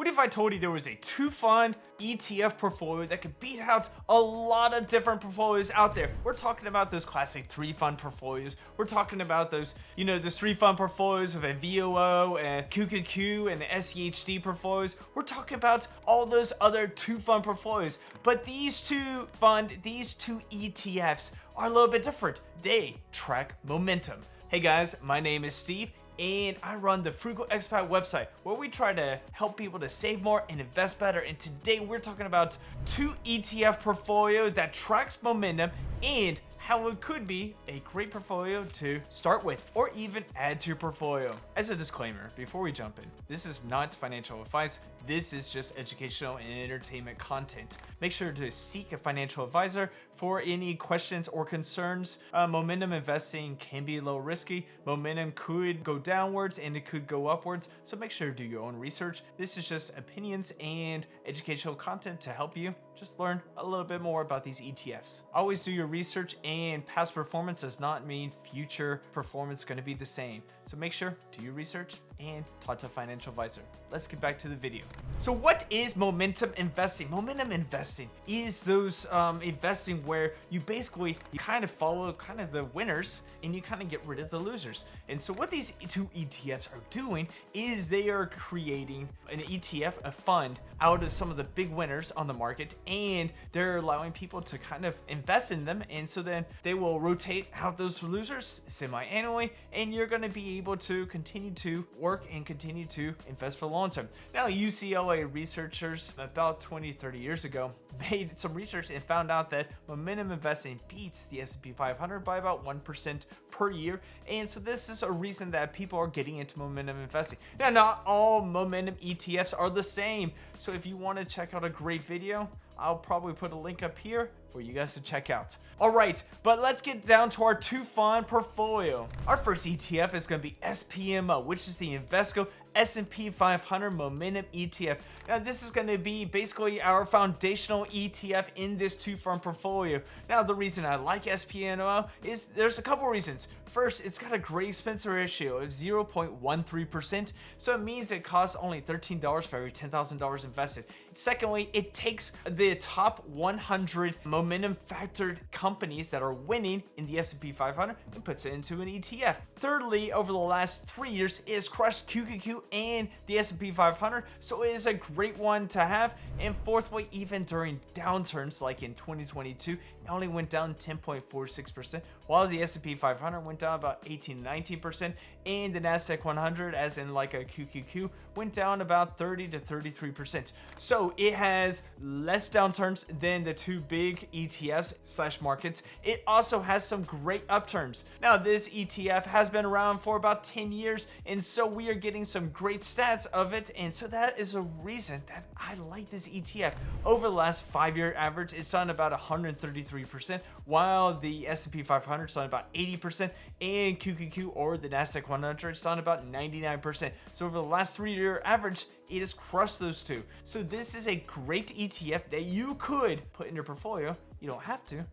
What if I told you there was a 2-fund ETF portfolio that could beat out a lot of different portfolios out there? We're talking about those classic 3-fund portfolios. We're talking about those, those 3-fund portfolios of a VOO and QQQ and SEHD portfolios. We're talking about all those other 2-fund portfolios. But these two ETFs are a little bit different. They track momentum. Hey guys, my name is Steve, and I run the Frugal Expat website where we try to help people to save more and invest better. And today we're talking about 2 ETF portfolio that tracks momentum and how it could be a great portfolio to start with or even add to your portfolio. As a disclaimer, before we jump in, this is not financial advice. This is just educational and entertainment content. Make sure to seek a financial advisor for any questions or concerns. Momentum investing can be a little risky. Momentum could go downwards and it could go upwards. So make sure to do your own research. This is just opinions and educational content to help you just learn a little bit more about these ETFs. Always do your research, and past performance does not mean future performance is going to be the same. So make sure to do your research and talk to a financial advisor. Let's get back to the video. So what is momentum investing? Momentum investing is those investing where you kind of follow the winners and you kind of get rid of the losers. And so what these 2 ETFs are doing is they are creating an ETF, a fund, out of some of the big winners on the market, and they're allowing people to kind of invest in them. And so then they will rotate out those losers semi-annually, and you're going to be able to continue to work and continue to invest for the long term. Now, UCLA researchers about 20-30 years ago made some research and found out that momentum investing beats the S&P 500 by about 1% per year. And so this is a reason that people are getting into momentum investing. Now, not all momentum ETFs are the same. So if you want to check out a great video, I'll probably put a link up here for you guys to check out. All right, but let's get down to our 2-fund portfolio. Our first ETF is going to be SPMO, which is the Invesco S&P 500 Momentum ETF. Now, this is going to be basically our foundational ETF in this 2-fund portfolio. Now, the reason I like SPMO is there's a couple reasons. First, it's got a great expense ratio of 0.13%, so it means it costs only $13 for every $10,000 invested. Secondly, it takes the top 100 momentum factored companies that are winning in the S&P 500 and puts it into an ETF. Thirdly, over the last 3 years, it has crushed QQQ and the S&P 500, so it is a great one to have. And fourthly, even during downturns like in 2022, it only went down 10.46%, while the S&P 500 went down about 18-19%, and the Nasdaq 100, as in like a QQQ, went down about 30 to 33%. So it has less downturns than the 2 big ETFs / markets. It also has some great upturns. Now, this ETF has been around for about 10 years, and so we are getting some great stats of it, and so that is a reason that I like this ETF. Over the last 5-year average, it's done about 133%, while the S&P 500 is done about 80%, and QQQ or the Nasdaq 100 is done about 99%. So over the last 3-year average, it has crushed those 2. So this is a great ETF that you could put in your portfolio. You don't have to.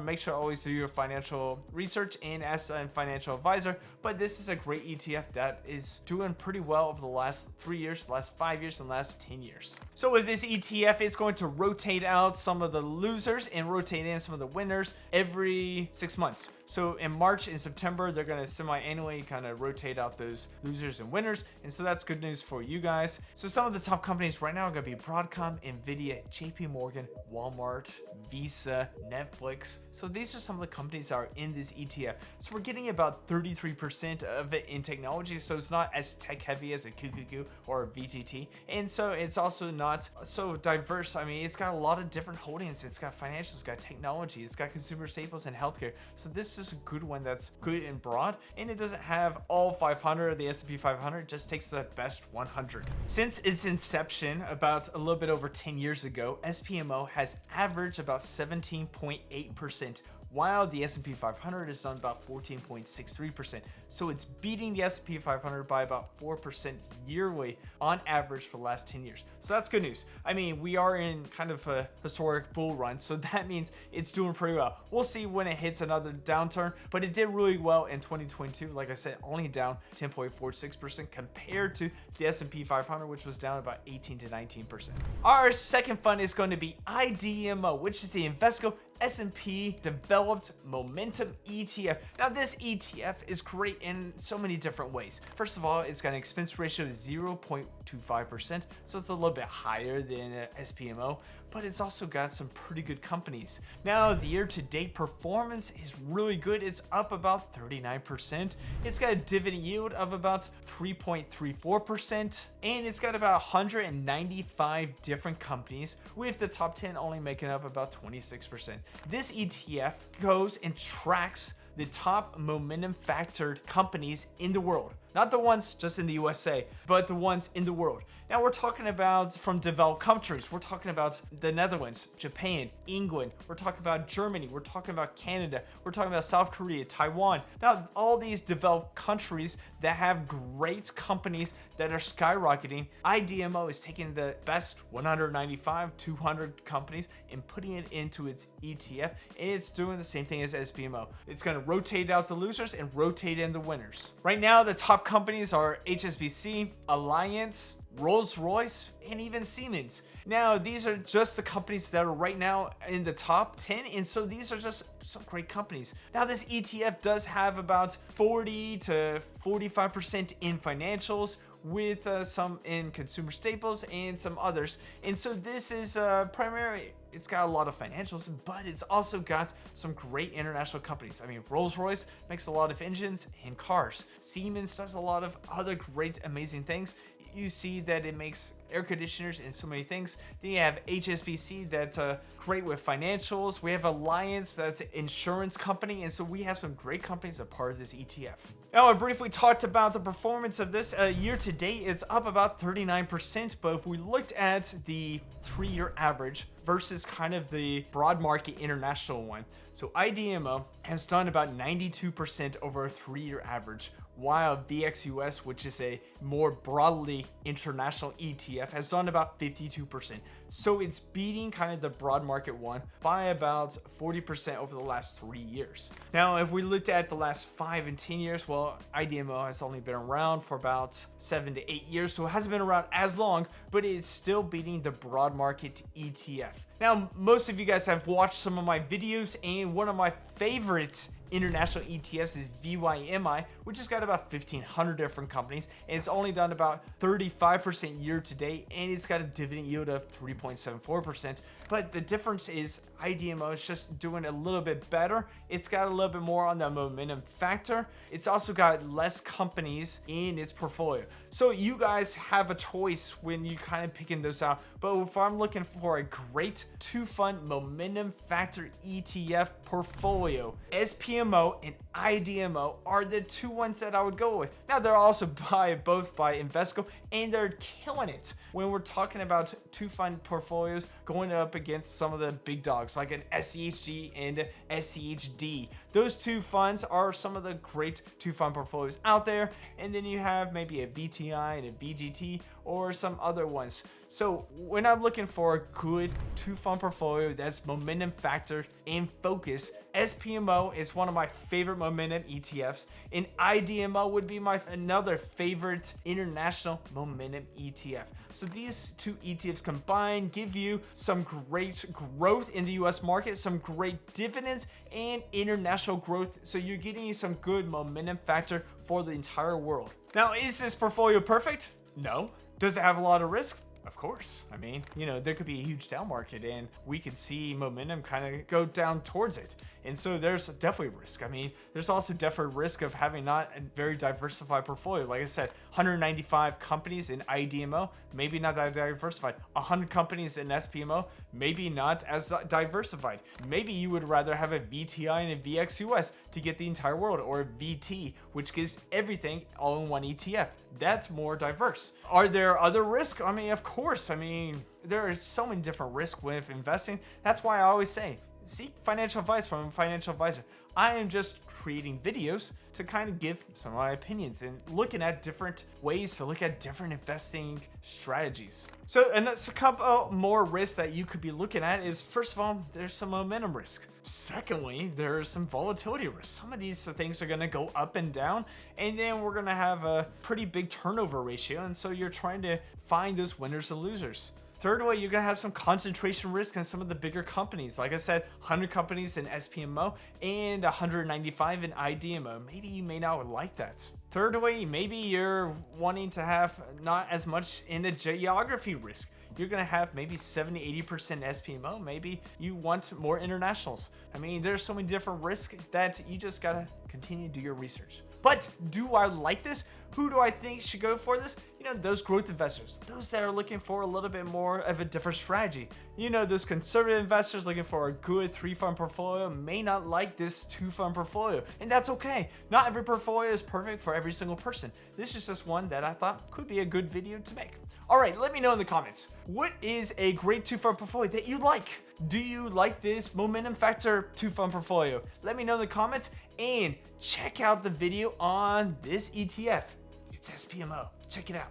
Make sure to always do your financial research and ask a financial advisor. But this is a great ETF that is doing pretty well over the last 3 years, last 5 years, and last 10 years. So with this ETF, it's going to rotate out some of the losers and rotate in some of the winners every 6 months. So in March and September, they're going to semi-annually kind of rotate out those losers and winners. And so that's good news for you guys. So some of the top companies right now are going to be Broadcom, Nvidia, JP Morgan, Walmart, Visa, Netflix. So these are some of the companies that are in this ETF. So we're getting about 33% of it in technology. So it's not as tech heavy as a QQQ or a VGT. And so it's also not so diverse. I mean, it's got a lot of different holdings. It's got financials, it's got technology, it's got consumer staples and healthcare. So this is a good one that's good and broad. And it doesn't have all 500 of the S&P 500, it just takes the best 100. Since its inception about a little bit over 10 years ago, SPMO has averaged about 17.8% while the S&P 500 is done about 14.63%. So it's beating the S&P 500 by about 4% yearly on average for the last 10 years. So that's good news. I mean, we are in kind of a historic bull run, so that means it's doing pretty well. We'll see when it hits another downturn, but it did really well in 2022. Like I said, only down 10.46% compared to the S&P 500, which was down about 18 to 19%. Our second fund is going to be IDMO, which is the Invesco S&P Developed Momentum ETF. Now this ETF is great in so many different ways. First of all, it's got an expense ratio of 0.25%, so it's a little bit higher than SPMO, but it's also got some pretty good companies. Now the year-to-date performance is really good. It's up about 39%. It's got a dividend yield of about 3.34%, and it's got about 195 different companies, with the top 10 only making up about 26%. This ETF goes and tracks the top momentum factored companies in the world. Not the ones just in the USA, but the ones in the world. Now we're talking about from developed countries. We're talking about the Netherlands, Japan, England. We're talking about Germany. We're talking about Canada. We're talking about South Korea, Taiwan. Now all these developed countries that have great companies that are skyrocketing, IDMO is taking the best 195, 200 companies and putting it into its ETF, and it's doing the same thing as SPMO. It's going to rotate out the losers and rotate in the winners. Right now, the top companies are HSBC, Alliance, Rolls-Royce, and even Siemens. Now, these are just the companies that are right now in the top 10, and so these are just some great companies. Now, this ETF does have about 40 to 45% in financials, with some in consumer staples and some others. And so this is primarily, it's got a lot of financials, but it's also got some great international companies. I mean, Rolls-Royce makes a lot of engines and cars. Siemens does a lot of other great, amazing things. You see that it makes air conditioners and so many things. Then you have HSBC that's great with financials. We have Alliance that's an insurance company. And so we have some great companies that are part of this ETF. Now, I briefly talked about the performance of this year to date. It's up about 39%, but if we looked at the 3-year average versus kind of the broad market international one, so IDMO has done about 92% over a 3-year average, while VXUS, which is a more broadly international ETF, has done about 52%. So it's beating kind of the broad market one by about 40% over the last 3 years. Now, if we looked at the last 5 and 10 years, well, IDMO has only been around for about 7 to 8 years, so it hasn't been around as long, but it's still beating the broad market ETF. Now, most of you guys have watched some of my videos, and one of my favorite international ETFs is VYMI, which has got about 1,500 different companies, and it's only done about 35% year to date, and it's got a dividend yield of 3.74%. But the difference is IDMO is just doing a little bit better. It's got a little bit more on the momentum factor. It's also got less companies in its portfolio. So you guys have a choice when you kind of picking those out. But if I'm looking for a great 2-fund momentum factor ETF portfolio, SPMO and IDMO are the 2 ones that I would go with. Now, they're also both by Invesco, and they're killing it when we're talking about 2-fund portfolios going up against some of the big dogs like an SCHG and SCHD. Those 2 funds are some of the great 2-fund portfolios out there, and then you have maybe a VTI and a VGT or some other ones. So when I'm looking for a good 2-fund portfolio that's momentum factor and focus, SPMO is one of my favorite momentum ETFs, and IDMO would be my another favorite international momentum ETF. So these 2 ETFs combined give you some great growth in the US market, some great dividends, and international growth. So you're getting some good momentum factor for the entire world. Now, is this portfolio perfect? No. Does it have a lot of risk? Of course. I mean, you know, there could be a huge down market and we could see momentum kind of go down towards it. And so there's definitely risk. I mean, there's also definitely risk of having not a very diversified portfolio. Like I said, 195 companies in IDMO, maybe not that diversified. 100 companies in SPMO, maybe not as diversified. Maybe you would rather have a VTI and a VXUS to get the entire world, or a VT, which gives everything all in one ETF. That's more diverse. Are there other risks? I mean, of course. I mean, there are so many different risks with investing. That's why I always say, seek financial advice from a financial advisor. I am just creating videos to kind of give some of my opinions and looking at different ways to look at different investing strategies. So, and that's a couple more risks that you could be looking at is, first of all, there's some momentum risk. Secondly, there's some volatility risk. Some of these things are going to go up and down, and then we're going to have a pretty big turnover ratio. And so you're trying to find those winners and losers. Third way, you're going to have some concentration risk in some of the bigger companies. Like I said, 100 companies in SPMO and 195 in IDMO. Maybe you may not like that. Third way, maybe you're wanting to have not as much in the geography risk. You're going to have maybe 70-80% SPMO. Maybe you want more internationals. I mean, there's so many different risks that you just got to continue to do your research. But do I like this? Who do I think should go for this? You know, those growth investors, those that are looking for a little bit more of a different strategy. You know, those conservative investors looking for a good 3-fund portfolio may not like this 2-fund portfolio, and that's okay. Not every portfolio is perfect for every single person. This is just one that I thought could be a good video to make. All right, let me know in the comments, what is a great 2-fund portfolio that you like? Do you like this momentum factor 2-fund portfolio? Let me know in the comments, and check out the video on this ETF. It's SPMO. Check it out.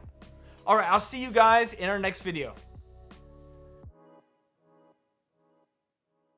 All right, I'll see you guys in our next video.